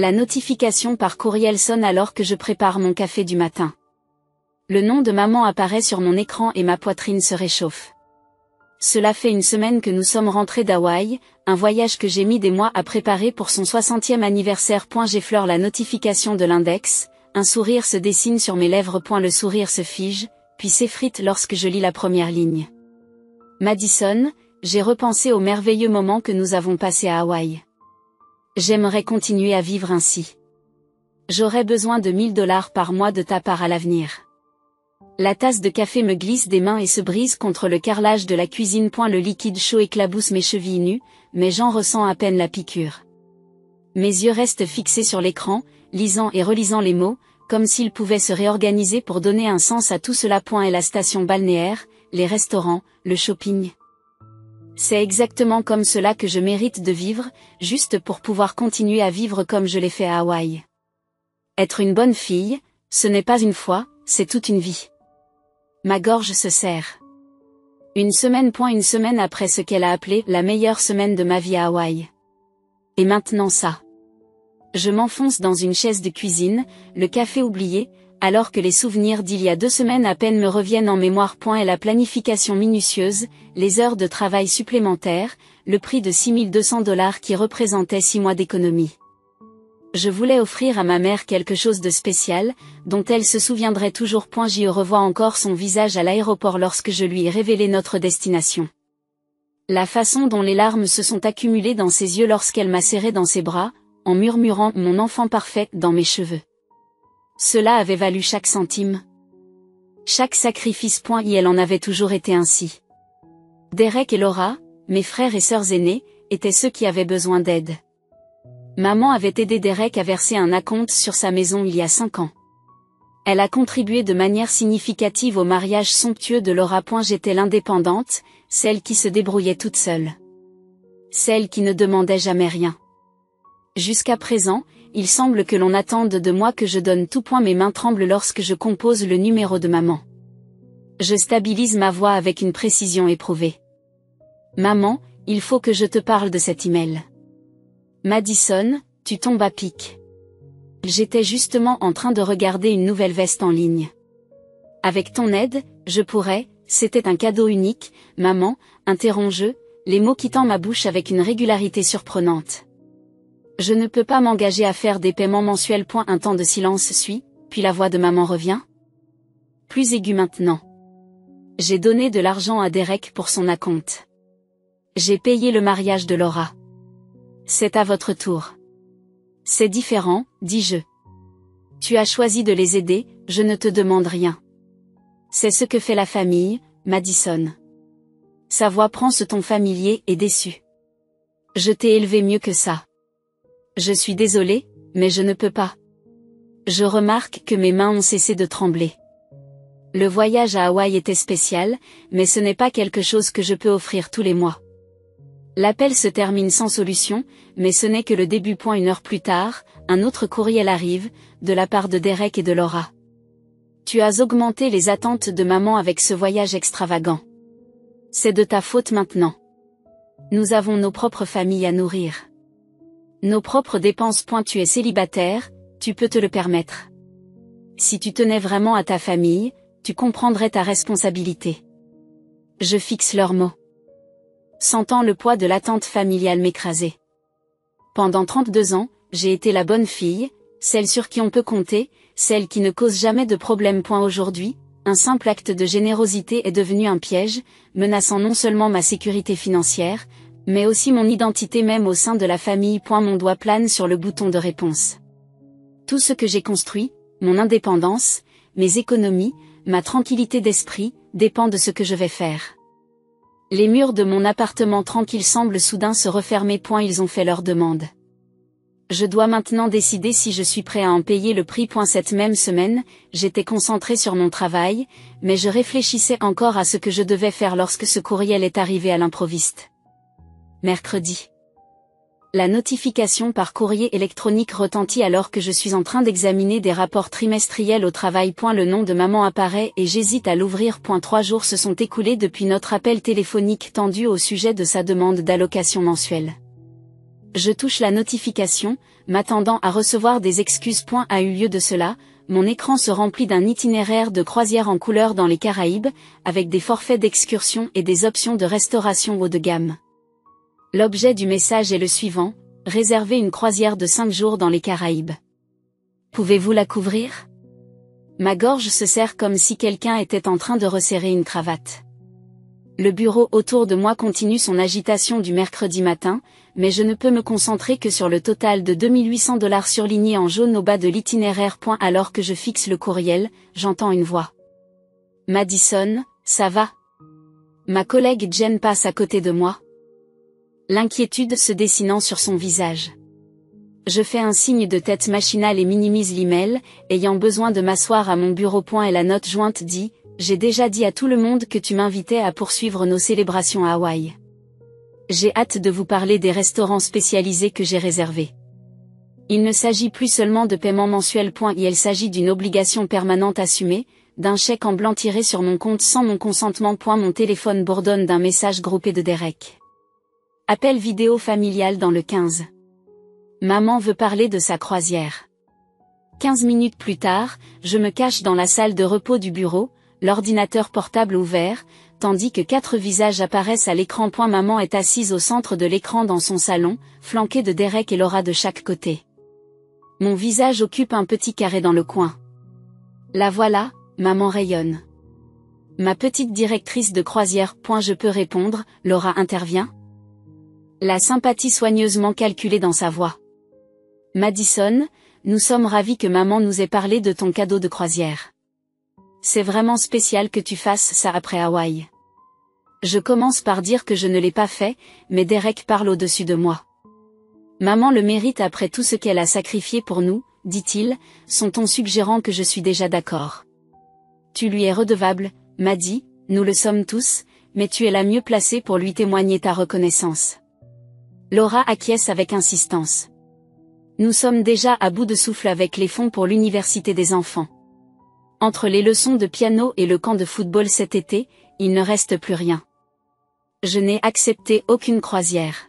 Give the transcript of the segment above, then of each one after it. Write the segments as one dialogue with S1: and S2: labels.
S1: La notification par courriel sonne alors que je prépare mon café du matin. Le nom de maman apparaît sur mon écran et ma poitrine se réchauffe. Cela fait une semaine que nous sommes rentrés d'Hawaï, un voyage que j'ai mis des mois à préparer pour son 60e anniversaire. J'effleure la notification de l'index, un sourire se dessine sur mes lèvres. Le sourire se fige, puis s'effrite lorsque je lis la première ligne. Madison, j'ai repensé au merveilleux moment que nous avons passé à Hawaï. J'aimerais continuer à vivre ainsi. J'aurais besoin de $1000 par mois de ta part à l'avenir. La tasse de café me glisse des mains et se brise contre le carrelage de la cuisine. Le liquide chaud éclabousse mes chevilles nues, mais j'en ressens à peine la piqûre. Mes yeux restent fixés sur l'écran, lisant et relisant les mots, comme s'ils pouvaient se réorganiser pour donner un sens à tout cela. Et la station balnéaire, les restaurants, le shopping. C'est exactement comme cela que je mérite de vivre, juste pour pouvoir continuer à vivre comme je l'ai fait à Hawaï. Être une bonne fille, ce n'est pas une fois, c'est toute une vie. Ma gorge se serre. Une semaine après ce qu'elle a appelé la meilleure semaine de ma vie à Hawaï. Et maintenant ça. Je m'enfonce dans une chaise de cuisine, le café oublié, alors que les souvenirs d'il y a 2 semaines à peine me reviennent en mémoire. Et la planification minutieuse, les heures de travail supplémentaires, le prix de $6200 qui représentait 6 mois d'économie. Je voulais offrir à ma mère quelque chose de spécial, dont elle se souviendrait toujours. J'y revois encore son visage à l'aéroport lorsque je lui ai révélé notre destination. La façon dont les larmes se sont accumulées dans ses yeux lorsqu'elle m'a serré dans ses bras, en murmurant « mon enfant parfait » dans mes cheveux. Cela avait valu chaque centime. Chaque sacrifice. Et elle en avait toujours été ainsi. Derek et Laura, mes frères et sœurs aînés, étaient ceux qui avaient besoin d'aide. Maman avait aidé Derek à verser un acompte sur sa maison il y a 5 ans. Elle a contribué de manière significative au mariage somptueux de Laura. J'étais l'indépendante, celle qui se débrouillait toute seule. Celle qui ne demandait jamais rien. Jusqu'à présent, il semble que l'on attende de moi que je donne tout. Mes mains tremblent lorsque je compose le numéro de maman. Je stabilise ma voix avec une précision éprouvée. Maman, il faut que je te parle de cet email. Madison, tu tombes à pic. J'étais justement en train de regarder une nouvelle veste en ligne. Avec ton aide, je pourrais, c'était un cadeau unique, maman, interromps-je, les mots quittant ma bouche avec une régularité surprenante. Je ne peux pas m'engager à faire des paiements mensuels. Un temps de silence suit, puis la voix de maman revient. Plus aiguë maintenant. J'ai donné de l'argent à Derek pour son acompte. J'ai payé le mariage de Laura. C'est à votre tour. C'est différent, dis-je. Tu as choisi de les aider, je ne te demande rien. C'est ce que fait la famille, Madison. Sa voix prend ce ton familier et déçu. Je t'ai élevé mieux que ça. Je suis désolée, mais je ne peux pas. Je remarque que mes mains ont cessé de trembler. Le voyage à Hawaï était spécial, mais ce n'est pas quelque chose que je peux offrir tous les mois. L'appel se termine sans solution, mais ce n'est que le début. 1 heure plus tard, un autre courriel arrive, de la part de Derek et de Laura. Tu as augmenté les attentes de maman avec ce voyage extravagant. C'est de ta faute maintenant. Nous avons nos propres familles à nourrir. Nos propres dépenses. Tu es célibataire, tu peux te le permettre. Si tu tenais vraiment à ta famille, tu comprendrais ta responsabilité. Je fixe leurs mots. Sentant le poids de l'attente familiale m'écraser. Pendant 32 ans, j'ai été la bonne fille, celle sur qui on peut compter, celle qui ne cause jamais de problème. Aujourd'hui, un simple acte de générosité est devenu un piège, menaçant non seulement ma sécurité financière, mais aussi mon identité même au sein de la famille. Mon doigt plane sur le bouton de réponse. Tout ce que j'ai construit, mon indépendance, mes économies, ma tranquillité d'esprit, dépend de ce que je vais faire. Les murs de mon appartement tranquille semblent soudain se refermer. Ils ont fait leur demande. Je dois maintenant décider si je suis prêt à en payer le prix. Cette même semaine, j'étais concentré sur mon travail, mais je réfléchissais encore à ce que je devais faire lorsque ce courriel est arrivé à l'improviste. Mercredi. La notification par courrier électronique retentit alors que je suis en train d'examiner des rapports trimestriels au travail. Le nom de maman apparaît et j'hésite à l'ouvrir. 3 jours se sont écoulés depuis notre appel téléphonique tendu au sujet de sa demande d'allocation mensuelle. Je touche la notification, m'attendant à recevoir des excuses. A eu lieu de cela, mon écran se remplit d'un itinéraire de croisière en couleur dans les Caraïbes, avec des forfaits d'excursion et des options de restauration haut de gamme. L'objet du message est le suivant: réservez une croisière de 5 jours dans les Caraïbes. Pouvez-vous la couvrir? Ma gorge se serre comme si quelqu'un était en train de resserrer une cravate. Le bureau autour de moi continue son agitation du mercredi matin, mais je ne peux me concentrer que sur le total de $2800 surligné en jaune au bas de l'itinéraire. Alors que je fixe le courriel, j'entends une voix. Madison, ça va? Ma collègue Jen passe à côté de moi. L'inquiétude se dessinant sur son visage. Je fais un signe de tête machinal et minimise l'email, ayant besoin de m'asseoir à mon bureau. Et la note jointe dit: j'ai déjà dit à tout le monde que tu m'invitais à poursuivre nos célébrations à Hawaï. J'ai hâte de vous parler des restaurants spécialisés que j'ai réservés. Il ne s'agit plus seulement de paiement mensuel. Il s'agit d'une obligation permanente assumée, d'un chèque en blanc tiré sur mon compte sans mon consentement. Mon téléphone bourdonne d'un message groupé de Derek. Appel vidéo familial dans le 15. Maman veut parler de sa croisière. 15 minutes plus tard, je me cache dans la salle de repos du bureau, l'ordinateur portable ouvert, tandis que 4 visages apparaissent à l'écran. Maman est assise au centre de l'écran dans son salon, flanquée de Derek et Laura de chaque côté. Mon visage occupe un petit carré dans le coin. La voilà, maman rayonne. Ma petite directrice de croisière. Je peux répondre, Laura intervient. La sympathie soigneusement calculée dans sa voix. Madison, nous sommes ravis que maman nous ait parlé de ton cadeau de croisière. C'est vraiment spécial que tu fasses ça après Hawaï. Je commence par dire que je ne l'ai pas fait, mais Derek parle au-dessus de moi. Maman le mérite après tout ce qu'elle a sacrifié pour nous, dit-il, son ton suggérant que je suis déjà d'accord. Tu lui es redevable, Maddy, nous le sommes tous, mais tu es la mieux placée pour lui témoigner ta reconnaissance. Laura acquiesce avec insistance. Nous sommes déjà à bout de souffle avec les fonds pour l'université des enfants. Entre les leçons de piano et le camp de football cet été, il ne reste plus rien. Je n'ai accepté aucune croisière.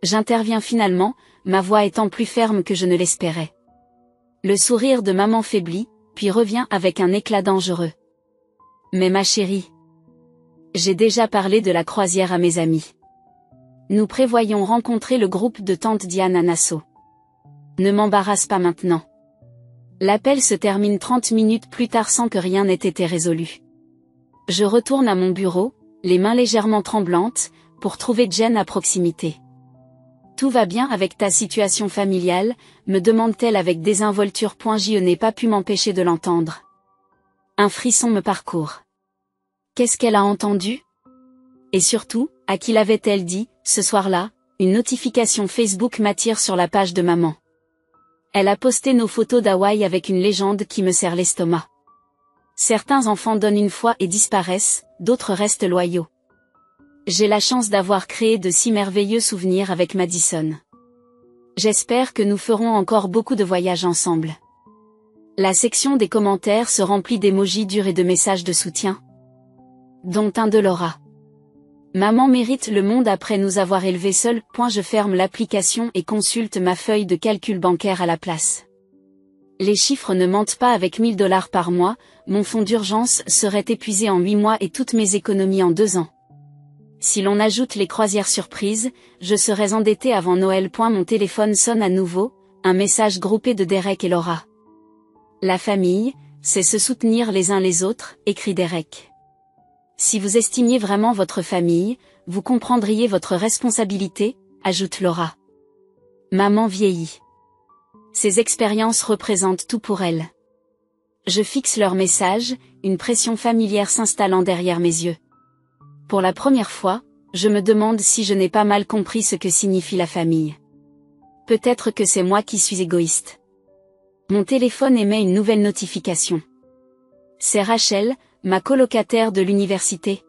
S1: J'interviens finalement, ma voix étant plus ferme que je ne l'espérais. Le sourire de maman faiblit, puis revient avec un éclat dangereux. Mais ma chérie, j'ai déjà parlé de la croisière à mes amis. Nous prévoyons rencontrer le groupe de tante Diane à Nassau. Ne m'embarrasse pas maintenant. L'appel se termine 30 minutes plus tard sans que rien n'ait été résolu. Je retourne à mon bureau, les mains légèrement tremblantes, pour trouver Jen à proximité. Tout va bien avec ta situation familiale, me demande-t-elle avec désinvolture. Je n'ai pas pu m'empêcher de l'entendre. Un frisson me parcourt. Qu'est-ce qu'elle a entendu? Et surtout, à qui l'avait-elle dit? Ce soir-là, une notification Facebook m'attire sur la page de maman. Elle a posté nos photos d'Hawaï avec une légende qui me serre l'estomac. Certains enfants donnent une fois et disparaissent, d'autres restent loyaux. J'ai la chance d'avoir créé de si merveilleux souvenirs avec Madison. J'espère que nous ferons encore beaucoup de voyages ensemble. La section des commentaires se remplit d'émojis durs et de messages de soutien. Dont un de Laura. Maman mérite le monde après nous avoir élevés seuls. Je ferme l'application et consulte ma feuille de calcul bancaire à la place. Les chiffres ne mentent pas. Avec $1000 par mois, mon fonds d'urgence serait épuisé en 8 mois et toutes mes économies en 2 ans. Si l'on ajoute les croisières surprises, je serais endetté avant Noël. Mon téléphone sonne à nouveau, un message groupé de Derek et Laura. La famille, c'est se soutenir les uns les autres, écrit Derek. Si vous estimiez vraiment votre famille, vous comprendriez votre responsabilité, ajoute Laura. Maman vieillit. Ces expériences représentent tout pour elle. Je fixe leur message, une pression familière s'installant derrière mes yeux. Pour la première fois, je me demande si je n'ai pas mal compris ce que signifie la famille. Peut-être que c'est moi qui suis égoïste. Mon téléphone émet une nouvelle notification. C'est Rachel, ma colocataire de l'université,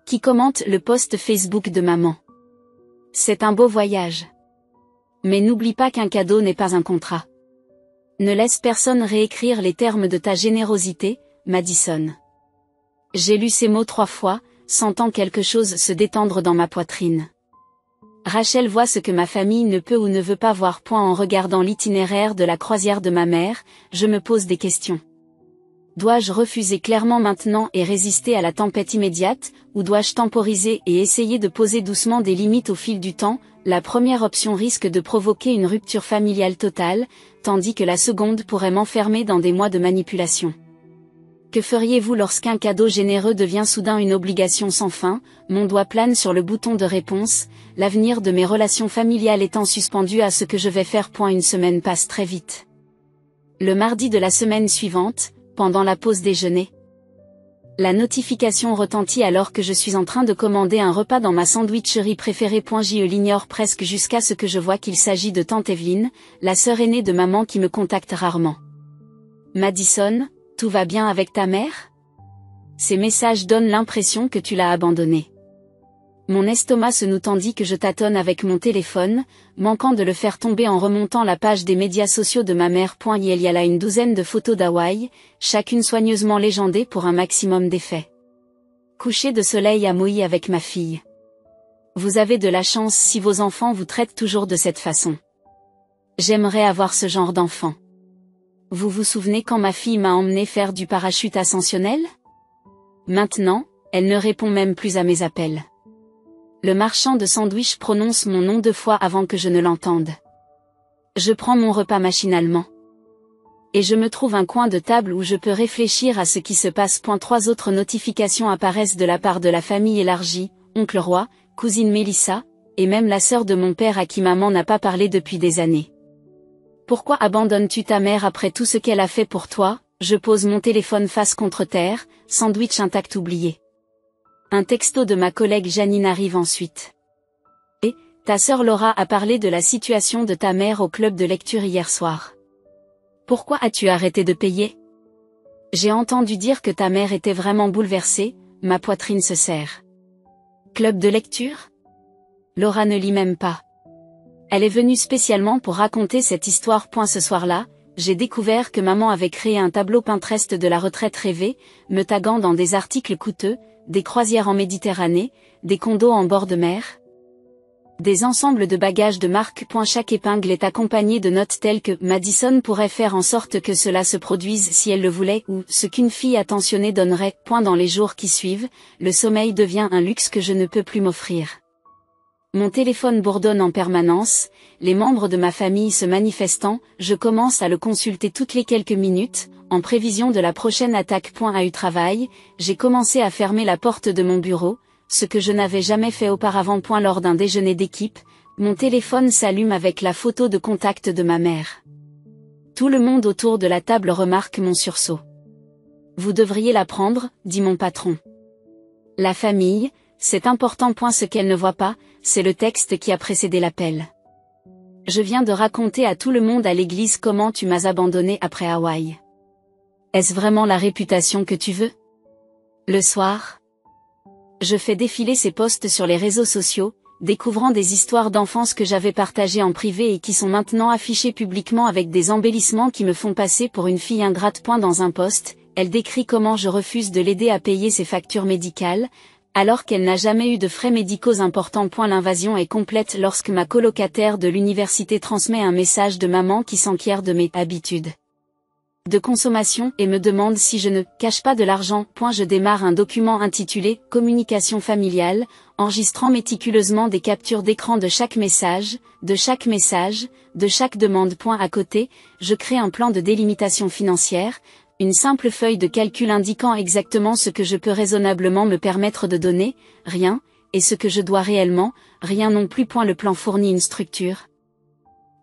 S1: qui commente le post Facebook de maman. C'est un beau voyage. Mais n'oublie pas qu'un cadeau n'est pas un contrat. Ne laisse personne réécrire les termes de ta générosité, Madison. J'ai lu ces mots 3 fois, sentant quelque chose se détendre dans ma poitrine. Rachel voit ce que ma famille ne peut ou ne veut pas voir. En regardant l'itinéraire de la croisière de ma mère, je me pose des questions. Dois-je refuser clairement maintenant et résister à la tempête immédiate, ou dois-je temporiser et essayer de poser doucement des limites au fil du temps? La première option risque de provoquer une rupture familiale totale, tandis que la seconde pourrait m'enfermer dans des mois de manipulation. Que feriez-vous lorsqu'un cadeau généreux devient soudain une obligation sans fin? Mon doigt plane sur le bouton de réponse, l'avenir de mes relations familiales étant suspendu à ce que je vais faire. Une semaine passe très vite. Le mardi de la semaine suivante, pendant la pause déjeuner, la notification retentit alors que je suis en train de commander un repas dans ma sandwicherie préférée. Je l'ignore presque jusqu'à ce que je vois qu'il s'agit de tante Evelyne, la sœur aînée de maman qui me contacte rarement. Madison, tout va bien avec ta mère? Ces messages donnent l'impression que tu l'as abandonnée. Mon estomac se noue tandis que je tâtonne avec mon téléphone, manquant de le faire tomber en remontant la page des médias sociaux de ma mère. Il y a là une douzaine de photos d'Hawaï, chacune soigneusement légendée pour un maximum d'effet. Coucher de soleil à Maui avec ma fille. Vous avez de la chance si vos enfants vous traitent toujours de cette façon. J'aimerais avoir ce genre d'enfant. Vous vous souvenez quand ma fille m'a emmené faire du parachute ascensionnel? Maintenant, elle ne répond même plus à mes appels. Le marchand de sandwich prononce mon nom 2 fois avant que je ne l'entende. Je prends mon repas machinalement. Et je me trouve un coin de table où je peux réfléchir à ce qui se passe. 3 autres notifications apparaissent de la part de la famille élargie, oncle Roy, cousine Mélissa, et même la sœur de mon père à qui maman n'a pas parlé depuis des années. Pourquoi abandonnes-tu ta mère après tout ce qu'elle a fait pour toi? Je pose mon téléphone face contre terre, sandwich intact oublié. Un texto de ma collègue Janine arrive ensuite. Et, ta sœur Laura a parlé de la situation de ta mère au club de lecture hier soir. Pourquoi as-tu arrêté de payer? J'ai entendu dire que ta mère était vraiment bouleversée, ma poitrine se serre. Club de lecture? Laura ne lit même pas. Elle est venue spécialement pour raconter cette histoire. Ce soir-là, j'ai découvert que maman avait créé un tableau Pinterest de la retraite rêvée, me taguant dans des articles coûteux, des croisières en Méditerranée, des condos en bord de mer, des ensembles de bagages de marque. Chaque épingle est accompagnée de notes telles que Madison pourrait faire en sorte que cela se produise si elle le voulait, ou ce qu'une fille attentionnée donnerait. Dans les jours qui suivent, le sommeil devient un luxe que je ne peux plus m'offrir. Mon téléphone bourdonne en permanence, les membres de ma famille se manifestant, je commence à le consulter toutes les quelques minutes, en prévision de la prochaine attaque. À eu travail, j'ai commencé à fermer la porte de mon bureau, ce que je n'avais jamais fait auparavant. Lors d'un déjeuner d'équipe, mon téléphone s'allume avec la photo de contact de ma mère. Tout le monde autour de la table remarque mon sursaut. Vous devriez la prendre, dit mon patron. La famille, c'est important. Ce qu'elle ne voit pas, c'est le texte qui a précédé l'appel. Je viens de raconter à tout le monde à l'église comment tu m'as abandonné après Hawaï. Est-ce vraiment la réputation que tu veux? Le soir, je fais défiler ces posts sur les réseaux sociaux, découvrant des histoires d'enfance que j'avais partagées en privé et qui sont maintenant affichées publiquement avec des embellissements qui me font passer pour une fille ingrate. Dans un post, elle décrit comment je refuse de l'aider à payer ses factures médicales, alors qu'elle n'a jamais eu de frais médicaux importants. L'invasion est complète lorsque ma colocataire de l'université transmet un message de maman qui s'enquiert de mes habitudes de consommation et me demande si je ne cache pas de l'argent. Je démarre un document intitulé « Communication familiale », enregistrant méticuleusement des captures d'écran de chaque message, de chaque demande. À côté, je crée un plan de délimitation financière, une simple feuille de calcul indiquant exactement ce que je peux raisonnablement me permettre de donner, rien, et ce que je dois réellement, rien non plus. Le plan fournit une structure,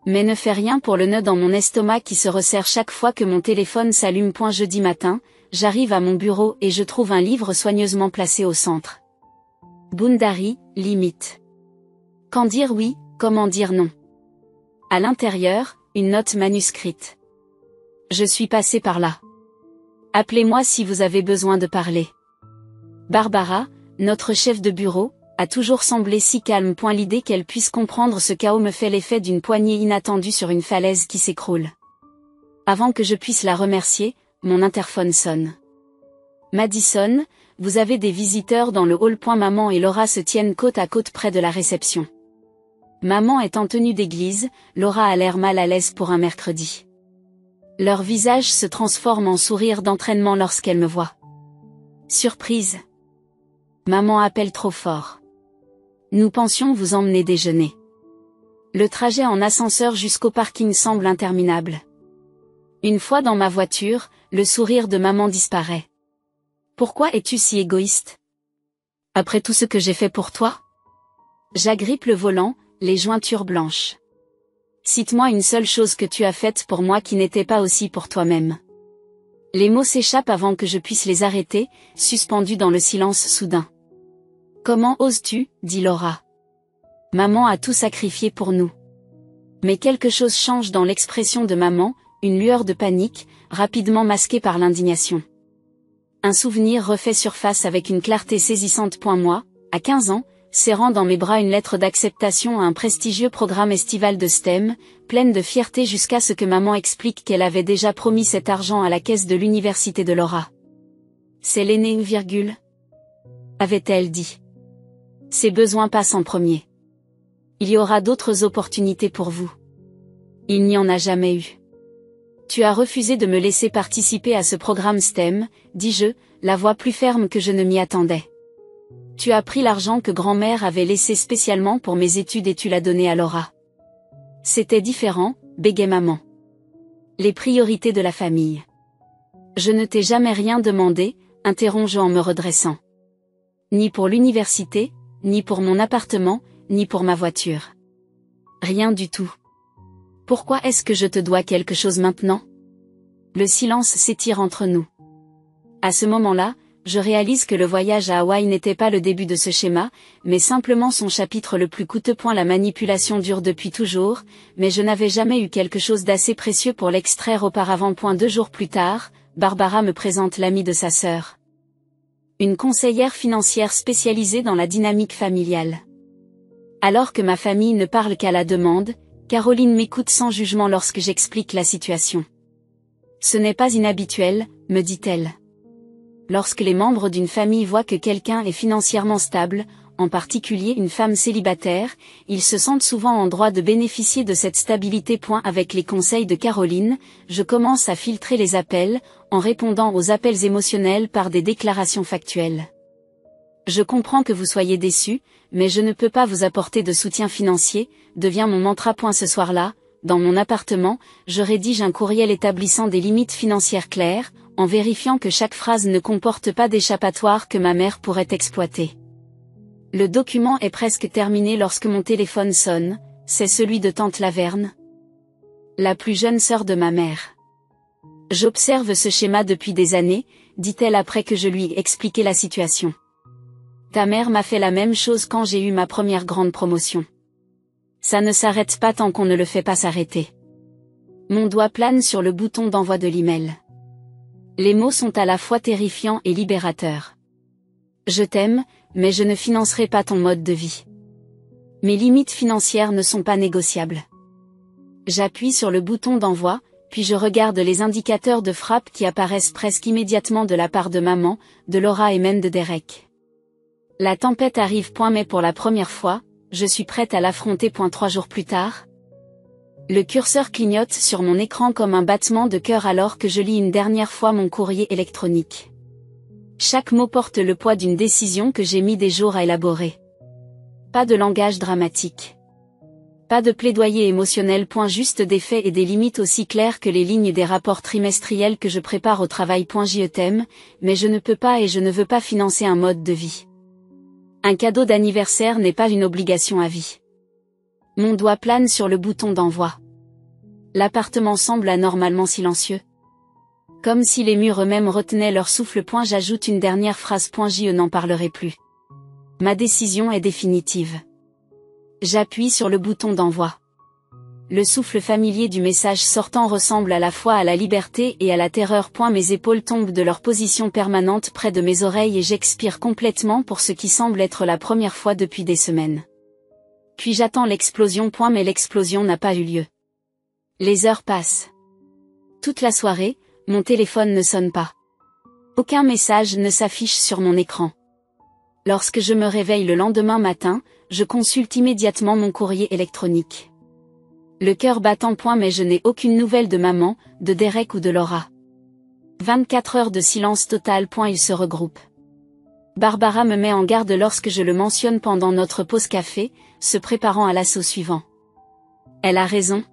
S1: mais ne fait rien pour le nœud dans mon estomac qui se resserre chaque fois que mon téléphone s'allume. Jeudi matin, j'arrive à mon bureau et je trouve un livre soigneusement placé au centre. Boundary, limite. Quand dire oui, comment dire non. À l'intérieur, une note manuscrite. Je suis passé par là. Appelez-moi si vous avez besoin de parler. Barbara, notre chef de bureau, a toujours semblé si calme. L'idée qu'elle puisse comprendre ce chaos me fait l'effet d'une poignée inattendue sur une falaise qui s'écroule. Avant que je puisse la remercier, mon interphone sonne. Madison, vous avez des visiteurs dans le hall. Maman et Laura se tiennent côte à côte près de la réception. Maman est en tenue d'église, Laura a l'air mal à l'aise pour un mercredi. Leur visage se transforme en sourire d'entraînement lorsqu'elle me voit. Surprise. Maman appelle trop fort. Nous pensions vous emmener déjeuner. Le trajet en ascenseur jusqu'au parking semble interminable. Une fois dans ma voiture, le sourire de maman disparaît. Pourquoi es-tu si égoïste? Après tout ce que j'ai fait pour toi? J'agrippe le volant, les jointures blanches. Cite-moi une seule chose que tu as faite pour moi qui n'était pas aussi pour toi-même. Les mots s'échappent avant que je puisse les arrêter, suspendus dans le silence soudain. Comment oses-tu, dit Laura. Maman a tout sacrifié pour nous. Mais quelque chose change dans l'expression de maman, une lueur de panique, rapidement masquée par l'indignation. Un souvenir refait surface avec une clarté saisissante. Moi, à 15 ans, serrant dans mes bras une lettre d'acceptation à un prestigieux programme estival de STEM, pleine de fierté jusqu'à ce que maman explique qu'elle avait déjà promis cet argent à la caisse de l'université de Laura. C'est l'aîné, avait-elle dit. Ses besoins passent en premier. Il y aura d'autres opportunités pour vous. Il n'y en a jamais eu. Tu as refusé de me laisser participer à ce programme STEM, dis-je, la voix plus ferme que je ne m'y attendais. Tu as pris l'argent que grand-mère avait laissé spécialement pour mes études et tu l'as donné à Laura. C'était différent, bégait maman. Les priorités de la famille. Je ne t'ai jamais rien demandé, interromps-je en me redressant. Ni pour l'université, ni pour mon appartement, ni pour ma voiture. Rien du tout. Pourquoi est-ce que je te dois quelque chose maintenant? Le silence s'étire entre nous. À ce moment-là, je réalise que le voyage à Hawaï n'était pas le début de ce schéma, mais simplement son chapitre le plus coûteux. La manipulation dure depuis toujours, mais je n'avais jamais eu quelque chose d'assez précieux pour l'extraire auparavant. 2 jours plus tard, Barbara me présente l'amie de sa sœur. Une conseillère financière spécialisée dans la dynamique familiale. Alors que ma famille ne parle qu'à la demande, Caroline m'écoute sans jugement lorsque j'explique la situation. Ce n'est pas inhabituel, me dit-elle. Lorsque les membres d'une famille voient que quelqu'un est financièrement stable, en particulier une femme célibataire, ils se sentent souvent en droit de bénéficier de cette stabilité. Avec les conseils de Caroline, je commence à filtrer les appels, en répondant aux appels émotionnels par des déclarations factuelles. Je comprends que vous soyez déçus, mais je ne peux pas vous apporter de soutien financier, devient mon mantra. Ce soir-là, dans mon appartement, je rédige un courriel établissant des limites financières claires, en vérifiant que chaque phrase ne comporte pas d'échappatoire que ma mère pourrait exploiter. Le document est presque terminé lorsque mon téléphone sonne, c'est celui de tante Laverne. La plus jeune sœur de ma mère. J'observe ce schéma depuis des années, dit-elle après que je lui ai expliqué la situation. Ta mère m'a fait la même chose quand j'ai eu ma première grande promotion. Ça ne s'arrête pas tant qu'on ne le fait pas s'arrêter. Mon doigt plane sur le bouton d'envoi de l'email. Les mots sont à la fois terrifiants et libérateurs. Je t'aime, mais je ne financerai pas ton mode de vie. Mes limites financières ne sont pas négociables. J'appuie sur le bouton d'envoi, puis je regarde les indicateurs de frappe qui apparaissent presque immédiatement de la part de maman, de Laura et même de Derek. La tempête arrive. Mais pour la première fois, je suis prête à l'affronter. 3 jours plus tard. Le curseur clignote sur mon écran comme un battement de cœur alors que je lis une dernière fois mon courrier électronique. Chaque mot porte le poids d'une décision que j'ai mis des jours à élaborer. Pas de langage dramatique. Pas de plaidoyer émotionnel. Juste des faits et des limites aussi claires que les lignes des rapports trimestriels que je prépare au travail. Je t'aime, mais je ne peux pas et je ne veux pas financer un mode de vie. Un cadeau d'anniversaire n'est pas une obligation à vie. Mon doigt plane sur le bouton d'envoi. L'appartement semble anormalement silencieux. Comme si les murs eux-mêmes retenaient leur souffle. J'ajoute une dernière phrase. Je n'en parlerai plus. Ma décision est définitive. J'appuie sur le bouton d'envoi. Le souffle familier du message sortant ressemble à la fois à la liberté et à la terreur. Mes épaules tombent de leur position permanente près de mes oreilles et j'expire complètement pour ce qui semble être la première fois depuis des semaines. Puis j'attends l'explosion. Mais l'explosion n'a pas eu lieu. Les heures passent. Toute la soirée, mon téléphone ne sonne pas. Aucun message ne s'affiche sur mon écran. Lorsque je me réveille le lendemain matin, je consulte immédiatement mon courrier électronique. Le cœur battant point, mais je n'ai aucune nouvelle de maman, de Derek ou de Laura. 24 heures de silence total. Ils se regroupent. Barbara me met en garde lorsque je le mentionne pendant notre pause café, se préparant à l'assaut suivant. Elle a raison.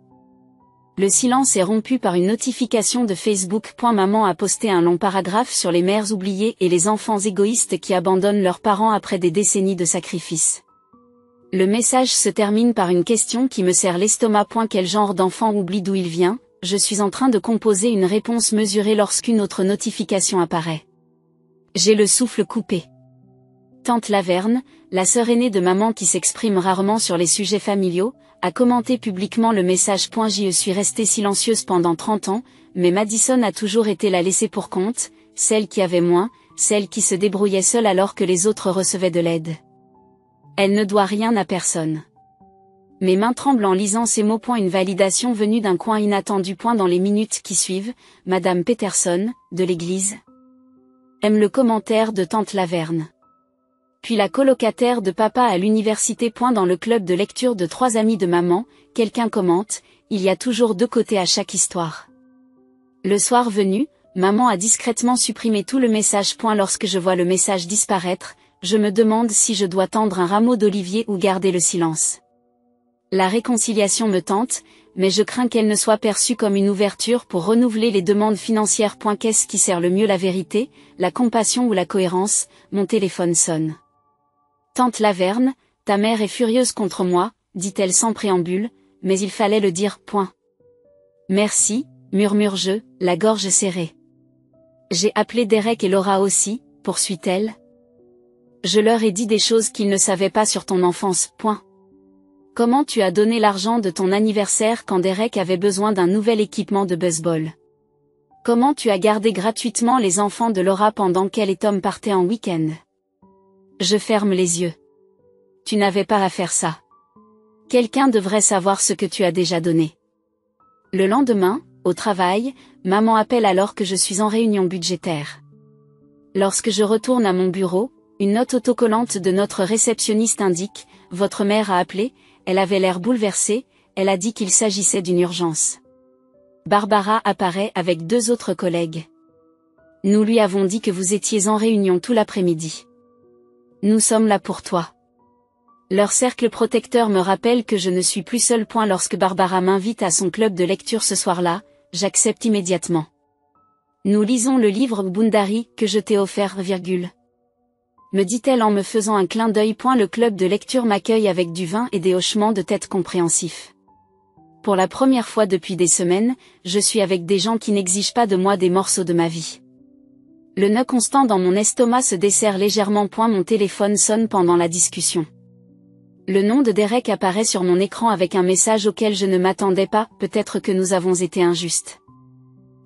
S1: Le silence est rompu par une notification de Facebook. Maman a posté un long paragraphe sur les mères oubliées et les enfants égoïstes qui abandonnent leurs parents après des décennies de sacrifices. Le message se termine par une question qui me serre l'estomac. Quel genre d'enfant oublie d'où il vient? Je suis en train de composer une réponse mesurée lorsqu'une autre notification apparaît. J'ai le souffle coupé. Tante Laverne, la sœur aînée de maman qui s'exprime rarement sur les sujets familiaux, a commenté publiquement le message. Je suis restée silencieuse pendant 30 ans, mais Madison a toujours été la laissée pour compte, celle qui avait moins, celle qui se débrouillait seule alors que les autres recevaient de l'aide. Elle ne doit rien à personne. Mes mains tremblent en lisant ces mots. Une validation venue d'un coin inattendu. Dans les minutes qui suivent, Madame Peterson, de l'église, aime le commentaire de tante Laverne. Puis la colocataire de papa à l'université. Dans le club de lecture de 3 amis de maman, quelqu'un commente, il y a toujours 2 côtés à chaque histoire. Le soir venu, maman a discrètement supprimé tout le message. Lorsque je vois le message disparaître, je me demande si je dois tendre un rameau d'olivier ou garder le silence. La réconciliation me tente, mais je crains qu'elle ne soit perçue comme une ouverture pour renouveler les demandes financières. Qu'est-ce qui sert le mieux, la vérité, la compassion ou la cohérence? Mon téléphone sonne. Tante Laverne, ta mère est furieuse contre moi, dit-elle sans préambule, mais il fallait le dire. Merci, murmure-je, la gorge serrée. J'ai appelé Derek et Laura aussi, poursuit-elle. Je leur ai dit des choses qu'ils ne savaient pas sur ton enfance. Comment tu as donné l'argent de ton anniversaire quand Derek avait besoin d'un nouvel équipement de baseball? Comment tu as gardé gratuitement les enfants de Laura pendant qu'elle et Tom partaient en week-end? Je ferme les yeux. Tu n'avais pas à faire ça. Quelqu'un devrait savoir ce que tu as déjà donné. Le lendemain, au travail, maman appelle alors que je suis en réunion budgétaire. Lorsque je retourne à mon bureau, une note autocollante de notre réceptionniste indique « Votre mère a appelé », elle avait l'air bouleversée, elle a dit qu'il s'agissait d'une urgence. Barbara apparaît avec 2 autres collègues. Nous lui avons dit que vous étiez en réunion tout l'après-midi. Nous sommes là pour toi. Leur cercle protecteur me rappelle que je ne suis plus seule. Lorsque Barbara m'invite à son club de lecture ce soir-là, j'accepte immédiatement. Nous lisons le livre Boundary que je t'ai offert, me dit-elle en me faisant un clin d'œil. Le club de lecture m'accueille avec du vin et des hochements de tête compréhensifs. Pour la première fois depuis des semaines, je suis avec des gens qui n'exigent pas de moi des morceaux de ma vie. Le nœud constant dans mon estomac se desserre légèrement. Mon téléphone sonne pendant la discussion. Le nom de Derek apparaît sur mon écran avec un message auquel je ne m'attendais pas. Peut-être que nous avons été injustes.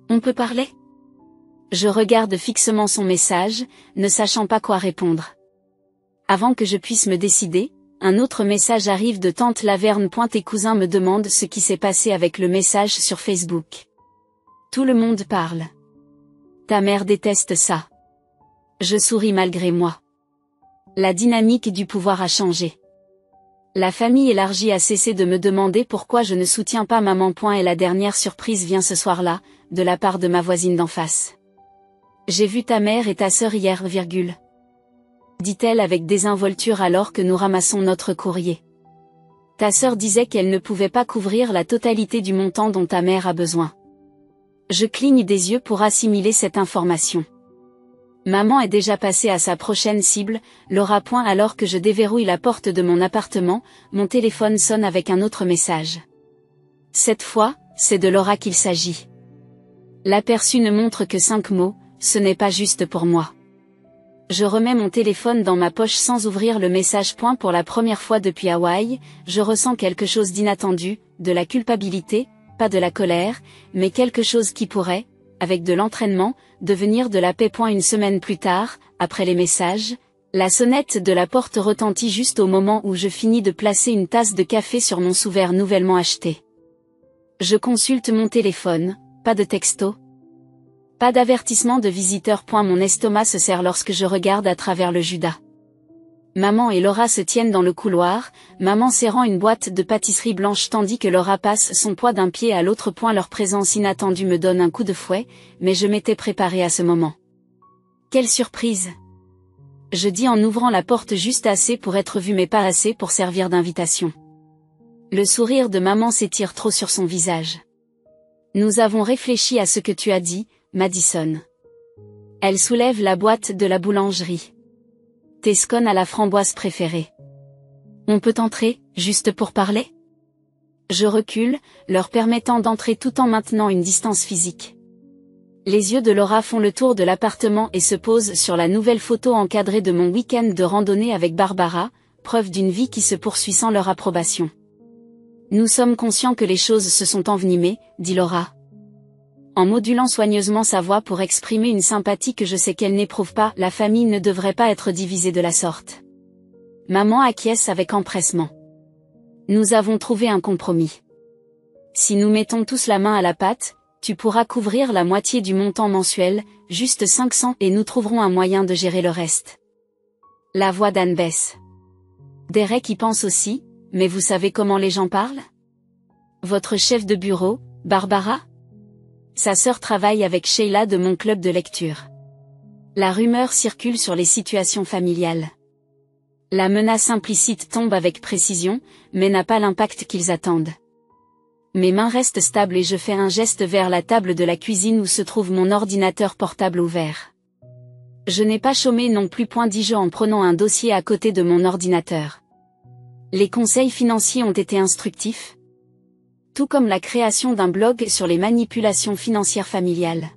S1: On peut parler? Je regarde fixement son message, ne sachant pas quoi répondre. Avant que je puisse me décider, un autre message arrive de tante Laverne. Tes cousins me demandent ce qui s'est passé avec le message sur Facebook. Tout le monde parle. Ta mère déteste ça. Je souris malgré moi. La dynamique du pouvoir a changé. La famille élargie a cessé de me demander pourquoi je ne soutiens pas maman. Et la dernière surprise vient ce soir-là, de la part de ma voisine d'en face. J'ai vu ta mère et ta sœur hier, dit-elle avec désinvolture alors que nous ramassons notre courrier. Ta sœur disait qu'elle ne pouvait pas couvrir la totalité du montant dont ta mère a besoin. Je cligne des yeux pour assimiler cette information. Maman est déjà passée à sa prochaine cible, Laura. Alors que je déverrouille la porte de mon appartement, mon téléphone sonne avec un autre message. Cette fois, c'est de Laura qu'il s'agit. L'aperçu ne montre que 5 mots. Ce n'est pas juste pour moi. Je remets mon téléphone dans ma poche sans ouvrir le message. Pour la première fois depuis Hawaï, je ressens quelque chose d'inattendu, de la culpabilité, pas de la colère, mais quelque chose qui pourrait, avec de l'entraînement, devenir de la paix. Une semaine plus tard, après les messages, la sonnette de la porte retentit juste au moment où je finis de placer une tasse de café sur mon sous-verre nouvellement acheté. Je consulte mon téléphone, pas de texto. Pas d'avertissement de visiteur. Mon estomac se serre lorsque je regarde à travers le judas. Maman et Laura se tiennent dans le couloir, maman serrant une boîte de pâtisserie blanche tandis que Laura passe son poids d'un pied à l'autre. Leur présence inattendue me donne un coup de fouet, mais je m'étais préparée à ce moment. Quelle surprise! Je dis en ouvrant la porte juste assez pour être vue mais pas assez pour servir d'invitation. Le sourire de maman s'étire trop sur son visage. Nous avons réfléchi à ce que tu as dit, Madison. Elle soulève la boîte de la boulangerie. Tes scones à la framboise préférée. On peut entrer, juste pour parler? Je recule, leur permettant d'entrer tout en maintenant une distance physique. Les yeux de Laura font le tour de l'appartement et se posent sur la nouvelle photo encadrée de mon week-end de randonnée avec Barbara, preuve d'une vie qui se poursuit sans leur approbation. Nous sommes conscients que les choses se sont envenimées, dit Laura. En modulant soigneusement sa voix pour exprimer une sympathie que je sais qu'elle n'éprouve pas, la famille ne devrait pas être divisée de la sorte. Maman acquiesce avec empressement. Nous avons trouvé un compromis. Si nous mettons tous la main à la pâte, tu pourras couvrir la moitié du montant mensuel, juste 500, et nous trouverons un moyen de gérer le reste. La voix d'Anne baisse. Derek y pense aussi, mais vous savez comment les gens parlent? Votre chef de bureau, Barbara? Sa sœur travaille avec Sheila de mon club de lecture. La rumeur circule sur les situations familiales. La menace implicite tombe avec précision, mais n'a pas l'impact qu'ils attendent. Mes mains restent stables et je fais un geste vers la table de la cuisine où se trouve mon ordinateur portable ouvert. Je n'ai pas chômé non plus, dis-je en prenant un dossier à côté de mon ordinateur. Les conseils financiers ont été instructifs. Tout comme la création d'un blog sur les manipulations financières familiales.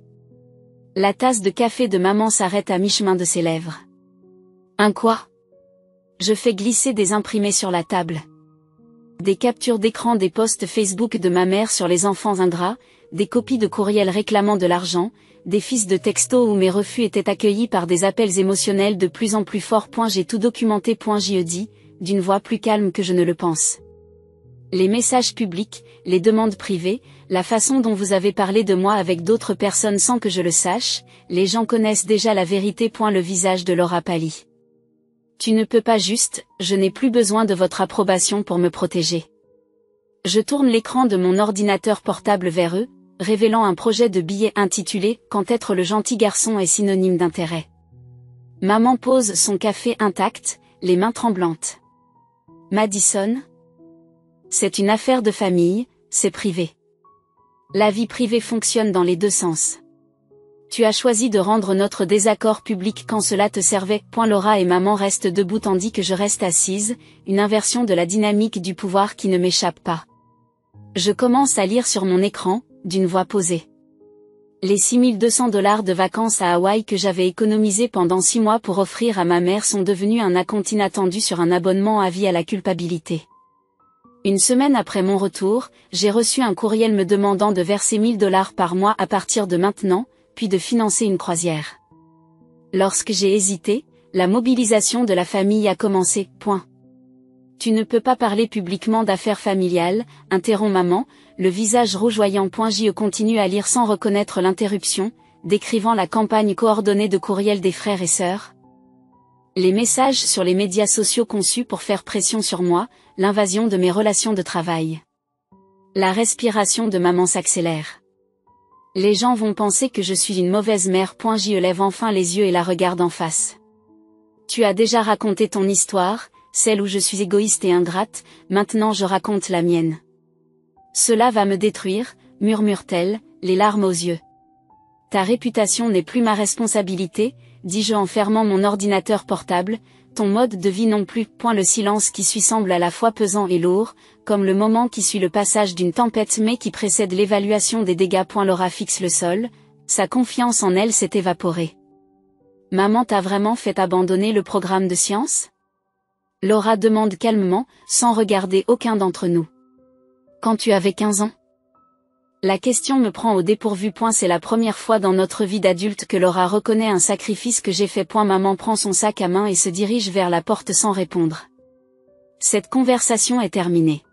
S1: La tasse de café de maman s'arrête à mi-chemin de ses lèvres. Un quoi? Je fais glisser des imprimés sur la table. Des captures d'écran des posts Facebook de ma mère sur les enfants ingrats, des copies de courriels réclamant de l'argent, des fiches de textos où mes refus étaient accueillis par des appels émotionnels de plus en plus forts. J'ai tout documenté. J'y dis, d'une voix plus calme que je ne le pense. Les messages publics, les demandes privées, la façon dont vous avez parlé de moi avec d'autres personnes sans que je le sache, les gens connaissent déjà la vérité. Le visage de Laura pâlit. Tu ne peux pas juste, je n'ai plus besoin de votre approbation pour me protéger. Je tourne l'écran de mon ordinateur portable vers eux, révélant un projet de billet intitulé « Quand être le gentil garçon est synonyme d'intérêt ». Maman pose son café intact, les mains tremblantes. Madison? C'est une affaire de famille, c'est privé. La vie privée fonctionne dans les deux sens. Tu as choisi de rendre notre désaccord public quand cela te servait. Laura et maman restent debout tandis que je reste assise, une inversion de la dynamique du pouvoir qui ne m'échappe pas. Je commence à lire sur mon écran, d'une voix posée. Les $6 200 de vacances à Hawaï que j'avais économisés pendant 6 mois pour offrir à ma mère sont devenus un acompte inattendu sur un abonnement à vie à la culpabilité. Une semaine après mon retour, j'ai reçu un courriel me demandant de verser $1000 par mois à partir de maintenant, puis de financer une croisière. Lorsque j'ai hésité, la mobilisation de la famille a commencé. Tu ne peux pas parler publiquement d'affaires familiales, interrompt maman, le visage rougeoyant. Je continue à lire sans reconnaître l'interruption, décrivant la campagne coordonnée de courriel des frères et sœurs. Les messages sur les médias sociaux conçus pour faire pression sur moi, l'invasion de mes relations de travail. La respiration de maman s'accélère. Les gens vont penser que je suis une mauvaise mère. J'y lève enfin les yeux et la regarde en face. Tu as déjà raconté ton histoire, celle où je suis égoïste et ingrate, maintenant je raconte la mienne. Cela va me détruire, murmure-t-elle, les larmes aux yeux. Ta réputation n'est plus ma responsabilité, dis-je en fermant mon ordinateur portable, ton mode de vie non plus. Le silence qui suit semble à la fois pesant et lourd, comme le moment qui suit le passage d'une tempête mais qui précède l'évaluation des dégâts. Laura fixe le sol, sa confiance en elle s'est évaporée. Maman t'a vraiment fait abandonner le programme de sciences? Laura demande calmement, sans regarder aucun d'entre nous. Quand tu avais 15 ans? La question me prend au dépourvu. C'est la première fois dans notre vie d'adulte que Laura reconnaît un sacrifice que j'ai fait. Maman prend son sac à main et se dirige vers la porte sans répondre. Cette conversation est terminée.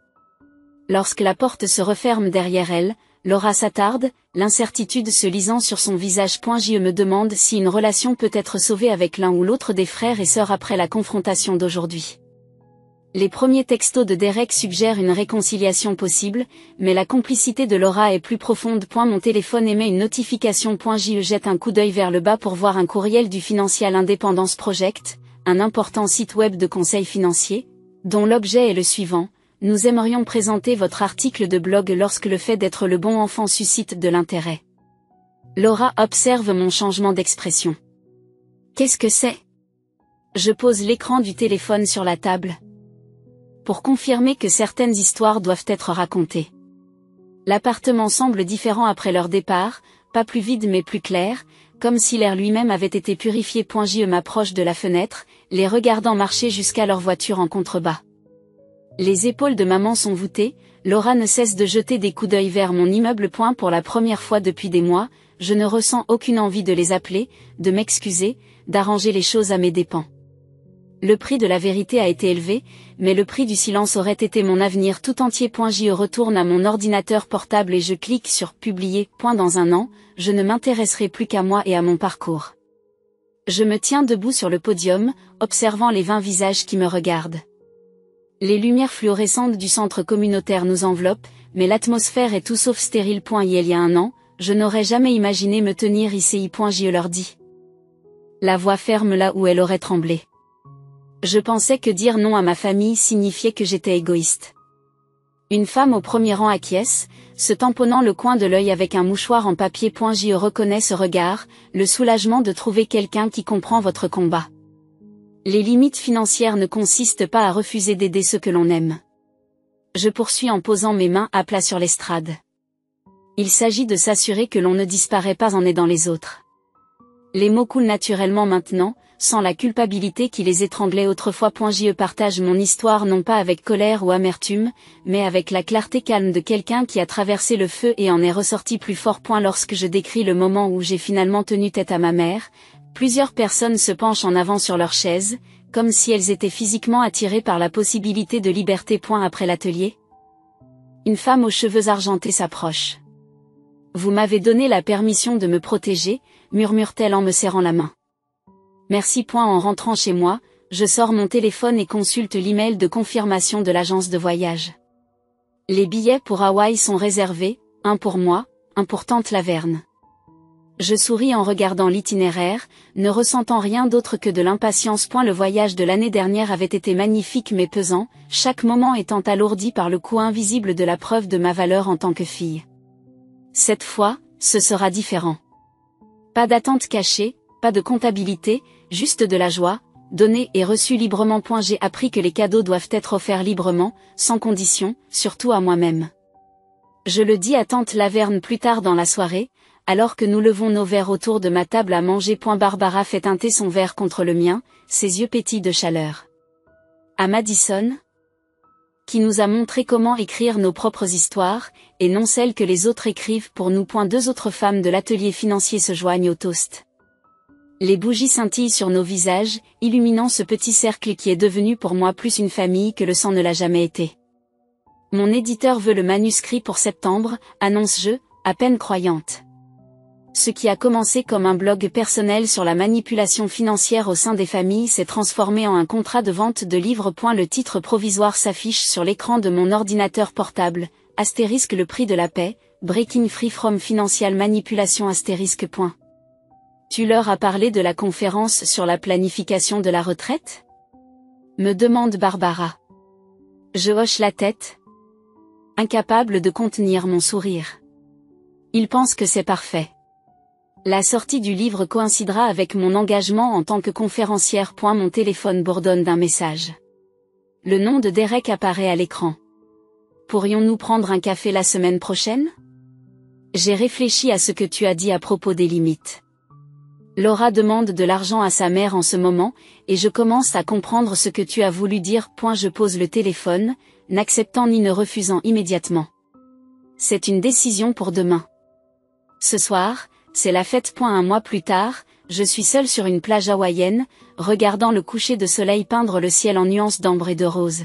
S1: Lorsque la porte se referme derrière elle, Laura s'attarde, l'incertitude se lisant sur son visage. Je me demande si une relation peut être sauvée avec l'un ou l'autre des frères et sœurs après la confrontation d'aujourd'hui. Les premiers textos de Derek suggèrent une réconciliation possible, mais la complicité de Laura est plus profonde. Mon téléphone émet une notification. Je jette un coup d'œil vers le bas pour voir un courriel du Financial Independence Project, un important site web de conseil financier, dont l'objet est le suivant: nous aimerions présenter votre article de blog lorsque le fait d'être le bon enfant suscite de l'intérêt. Laura observe mon changement d'expression. Qu'est-ce que c'est? Je pose l'écran du téléphone sur la table. Pour confirmer que certaines histoires doivent être racontées. L'appartement semble différent après leur départ, pas plus vide mais plus clair, comme si l'air lui-même avait été purifié. Je m'approche de la fenêtre, les regardant marcher jusqu'à leur voiture en contrebas. Les épaules de maman sont voûtées, Laura ne cesse de jeter des coups d'œil vers mon immeuble. Pour la première fois depuis des mois, je ne ressens aucune envie de les appeler, de m'excuser, d'arranger les choses à mes dépens. Le prix de la vérité a été élevé, mais le prix du silence aurait été mon avenir tout entier. Je retourne à mon ordinateur portable et je clique sur « Publier ». Dans un an, je ne m'intéresserai plus qu'à moi et à mon parcours. Je me tiens debout sur le podium, observant les 20 visages qui me regardent. Les lumières fluorescentes du centre communautaire nous enveloppent, mais l'atmosphère est tout sauf stérile. Il y a un an, je n'aurais jamais imaginé me tenir ici. Je leur dis. La voix ferme là où elle aurait tremblé. Je pensais que dire non à ma famille signifiait que j'étais égoïste. Une femme au premier rang acquiesce, se tamponnant le coin de l'œil avec un mouchoir en papier. Je reconnais ce regard, le soulagement de trouver quelqu'un qui comprend votre combat. Les limites financières ne consistent pas à refuser d'aider ceux que l'on aime. Je poursuis en posant mes mains à plat sur l'estrade. Il s'agit de s'assurer que l'on ne disparaît pas en aidant les autres. Les mots coulent naturellement maintenant, sans la culpabilité qui les étranglait autrefois. Je partage mon histoire non pas avec colère ou amertume, mais avec la clarté calme de quelqu'un qui a traversé le feu et en est ressorti plus fort. Lorsque je décris le moment où j'ai finalement tenu tête à ma mère, plusieurs personnes se penchent en avant sur leur chaise, comme si elles étaient physiquement attirées par la possibilité de liberté. Après l'atelier, une femme aux cheveux argentés s'approche. Vous m'avez donné la permission de me protéger, murmure-t-elle en me serrant la main. Merci. En rentrant chez moi, je sors mon téléphone et consulte l'email de confirmation de l'agence de voyage. Les billets pour Hawaï sont réservés, un pour moi, un pour tante Laverne. Je souris en regardant l'itinéraire, ne ressentant rien d'autre que de l'impatience. Le voyage de l'année dernière avait été magnifique mais pesant, chaque moment étant alourdi par le coût invisible de la preuve de ma valeur en tant que fille. Cette fois, ce sera différent. Pas d'attente cachée, pas de comptabilité, juste de la joie, donnée et reçue librement. J'ai appris que les cadeaux doivent être offerts librement, sans condition, surtout à moi-même. Je le dis à tante Laverne plus tard dans la soirée, alors que nous levons nos verres autour de ma table à manger. Barbara fait teinter son verre contre le mien, ses yeux pétillent de chaleur. À Madison, qui nous a montré comment écrire nos propres histoires, et non celles que les autres écrivent pour nous. Deux autres femmes de l'atelier financier se joignent au toast. Les bougies scintillent sur nos visages, illuminant ce petit cercle qui est devenu pour moi plus une famille que le sang ne l'a jamais été. Mon éditeur veut le manuscrit pour septembre, annonce-je, à peine croyante. Ce qui a commencé comme un blog personnel sur la manipulation financière au sein des familles s'est transformé en un contrat de vente de livres. Le titre provisoire s'affiche sur l'écran de mon ordinateur portable, *, le prix de la paix, Breaking Free from Financial Manipulation *. Tu leur as parlé de la conférence sur la planification de la retraite? Me demande Barbara. Je hoche la tête, incapable de contenir mon sourire. Ils pensent que c'est parfait. La sortie du livre coïncidera avec mon engagement en tant que conférencière. Mon téléphone bourdonne d'un message. Le nom de Derek apparaît à l'écran. Pourrions-nous prendre un café la semaine prochaine? J'ai réfléchi à ce que tu as dit à propos des limites. Laura demande de l'argent à sa mère en ce moment, et je commence à comprendre ce que tu as voulu dire. Je pose le téléphone, n'acceptant ni ne refusant immédiatement. C'est une décision pour demain. Ce soir, c'est la fête. Un mois plus tard, je suis seule sur une plage hawaïenne, regardant le coucher de soleil peindre le ciel en nuances d'ambre et de rose.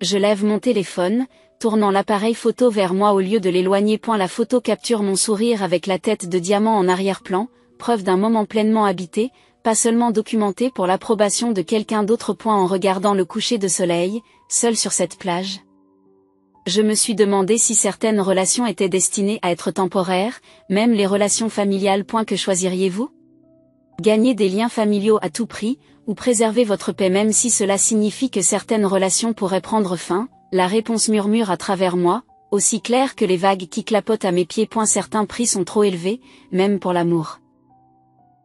S1: Je lève mon téléphone, tournant l'appareil photo vers moi au lieu de l'éloigner. La photo capture mon sourire avec la tête de diamant en arrière-plan, preuve d'un moment pleinement habité, pas seulement documenté pour l'approbation de quelqu'un d'autre. En regardant le coucher de soleil, seul sur cette plage, je me suis demandé si certaines relations étaient destinées à être temporaires, même les relations familiales. Que choisiriez-vous? Gagner des liens familiaux à tout prix, ou préserver votre paix même si cela signifie que certaines relations pourraient prendre fin? La réponse murmure à travers moi, aussi claire que les vagues qui clapotent à mes pieds. Certains prix sont trop élevés, même pour l'amour.